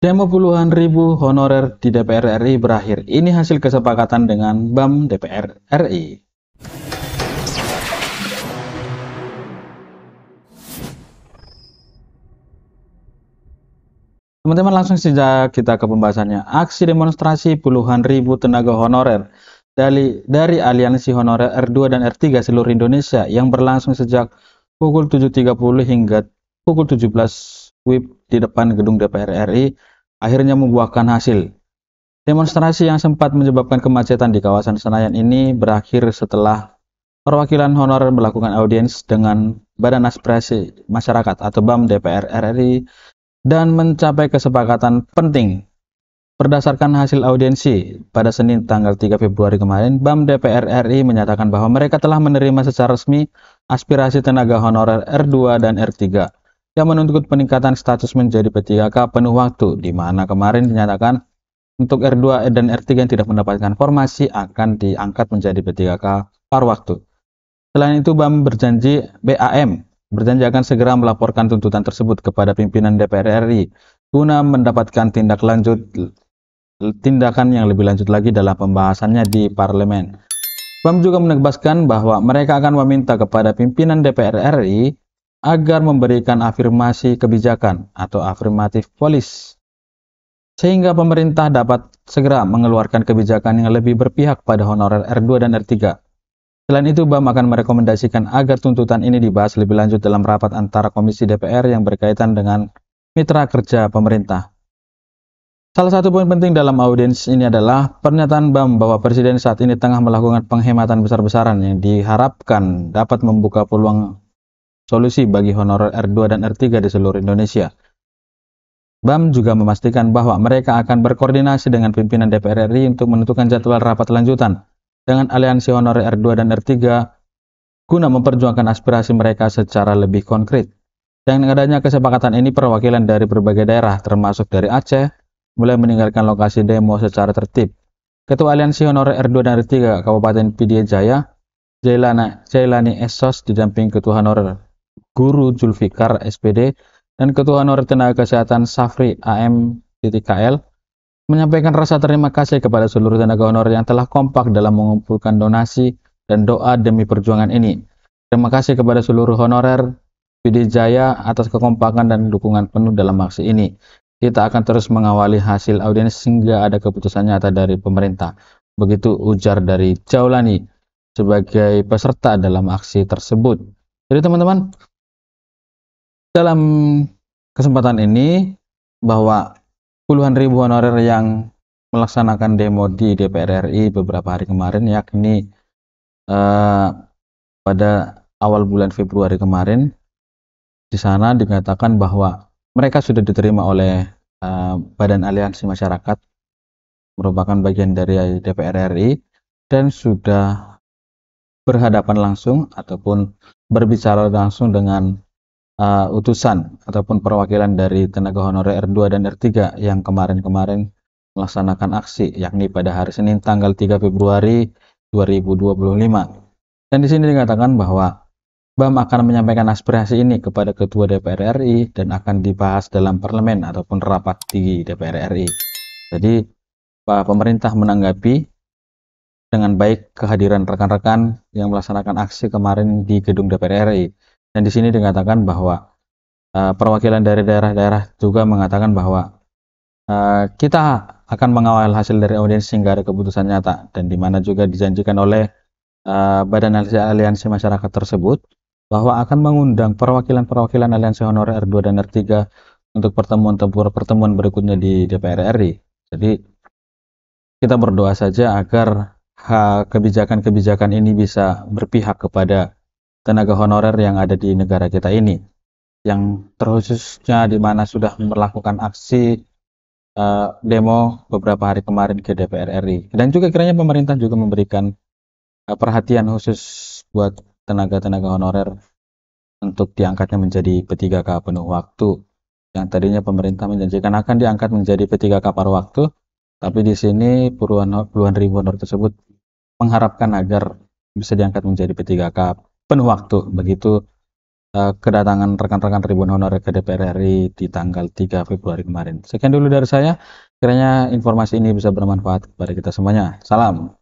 Demo puluhan ribu honorer di DPR RI berakhir. Ini hasil kesepakatan dengan BAM DPR RI. Teman-teman, langsung saja kita ke pembahasannya. Aksi demonstrasi puluhan ribu tenaga honorer dari Aliansi Honorer R2 dan R3 seluruh Indonesia yang berlangsung sejak pukul 7.30 hingga pukul 17 WIB di depan gedung DPR RI akhirnya membuahkan hasil. Demonstrasi yang sempat menyebabkan kemacetan di kawasan Senayan ini berakhir setelah perwakilan honorer melakukan audiens dengan Badan Aspirasi Masyarakat atau BAM DPR RI dan mencapai kesepakatan penting. Berdasarkan hasil audiensi pada Senin tanggal 3 Februari kemarin, BAM DPR RI menyatakan bahwa mereka telah menerima secara resmi aspirasi tenaga honorer R2 dan R3 yang menuntut peningkatan status menjadi P3K penuh waktu, di mana kemarin dinyatakan untuk R2 dan R3 yang tidak mendapatkan formasi akan diangkat menjadi P3K paruh waktu. Selain itu, BAM berjanji akan segera melaporkan tuntutan tersebut kepada pimpinan DPR RI guna mendapatkan tindakan yang lebih lanjut lagi dalam pembahasannya di parlemen. BAM juga menegaskan bahwa mereka akan meminta kepada pimpinan DPR RI agar memberikan afirmasi kebijakan atau afirmatif policy sehingga pemerintah dapat segera mengeluarkan kebijakan yang lebih berpihak pada honorer R2 dan R3. Selain itu, BAM akan merekomendasikan agar tuntutan ini dibahas lebih lanjut dalam rapat antara Komisi DPR yang berkaitan dengan mitra kerja pemerintah. Salah satu poin penting dalam audiens ini adalah pernyataan BAM bahwa Presiden saat ini tengah melakukan penghematan besar-besaran yang diharapkan dapat membuka peluang solusi bagi honorer R2 dan R3 di seluruh Indonesia. BAM juga memastikan bahwa mereka akan berkoordinasi dengan pimpinan DPR RI untuk menentukan jadwal rapat lanjutan dengan aliansi honorer R2 dan R3 guna memperjuangkan aspirasi mereka secara lebih konkret. Dengan adanya kesepakatan ini, perwakilan dari berbagai daerah termasuk dari Aceh mulai meninggalkan lokasi demo secara tertib. Ketua Aliansi Honorer R2 dan R3 Kabupaten Pidie Jaya, Jailani Esos didampingi Ketua Honorer Guru Zulfikar SPD dan Ketua Honorer Tenaga Kesehatan Safri AM.KL menyampaikan rasa terima kasih kepada seluruh tenaga honorer yang telah kompak dalam mengumpulkan donasi dan doa demi perjuangan ini. Terima kasih kepada seluruh honorer PD Jaya atas kekompakan dan dukungan penuh dalam aksi ini. Kita akan terus mengawali hasil audiens hingga ada keputusan nyata dari pemerintah. Begitu ujar dari Jaulani sebagai peserta dalam aksi tersebut. Jadi teman-teman, dalam kesempatan ini bahwa puluhan ribu honorer yang melaksanakan demo di DPR RI beberapa hari kemarin, yakni pada awal bulan Februari kemarin, di sana dikatakan bahwa mereka sudah diterima oleh Badan Aliansi Masyarakat, merupakan bagian dari DPR RI, dan sudah berhadapan langsung ataupun berbicara langsung dengan utusan ataupun perwakilan dari tenaga honorer R2 dan R3 yang kemarin-kemarin melaksanakan aksi, yakni pada hari Senin tanggal 3 Februari 2025. Dan di sini dikatakan bahwa BAM akan menyampaikan aspirasi ini kepada Ketua DPR RI dan akan dibahas dalam parlemen ataupun rapat di DPR RI. Jadi pemerintah menanggapi dengan baik kehadiran rekan-rekan yang melaksanakan aksi kemarin di gedung DPR RI. Dan di sini dikatakan bahwa perwakilan dari daerah-daerah juga mengatakan bahwa kita akan mengawal hasil dari audiens hingga ada keputusan nyata, dan di mana juga dijanjikan oleh Badan Aliansi Masyarakat tersebut bahwa akan mengundang perwakilan aliansi honorer R2 dan R3 untuk pertemuan berikutnya di DPR RI. Jadi kita berdoa saja agar kebijakan-kebijakan ini bisa berpihak kepada tenaga honorer yang ada di negara kita ini, yang terkhususnya di mana sudah melakukan aksi demo beberapa hari kemarin ke DPR RI. Dan juga kiranya pemerintah juga memberikan perhatian khusus buat tenaga-tenaga honorer untuk diangkatnya menjadi P3K penuh waktu. Yang tadinya pemerintah menjanjikan akan diangkat menjadi P3K paruh waktu, tapi di sini puluhan ribu honorer tersebut mengharapkan agar bisa diangkat menjadi P3K penuh waktu. Begitu kedatangan rekan-rekan Tribun Honor ke DPR RI di tanggal 3 Februari kemarin. Sekian dulu dari saya, kiranya informasi ini bisa bermanfaat kepada kita semuanya. Salam.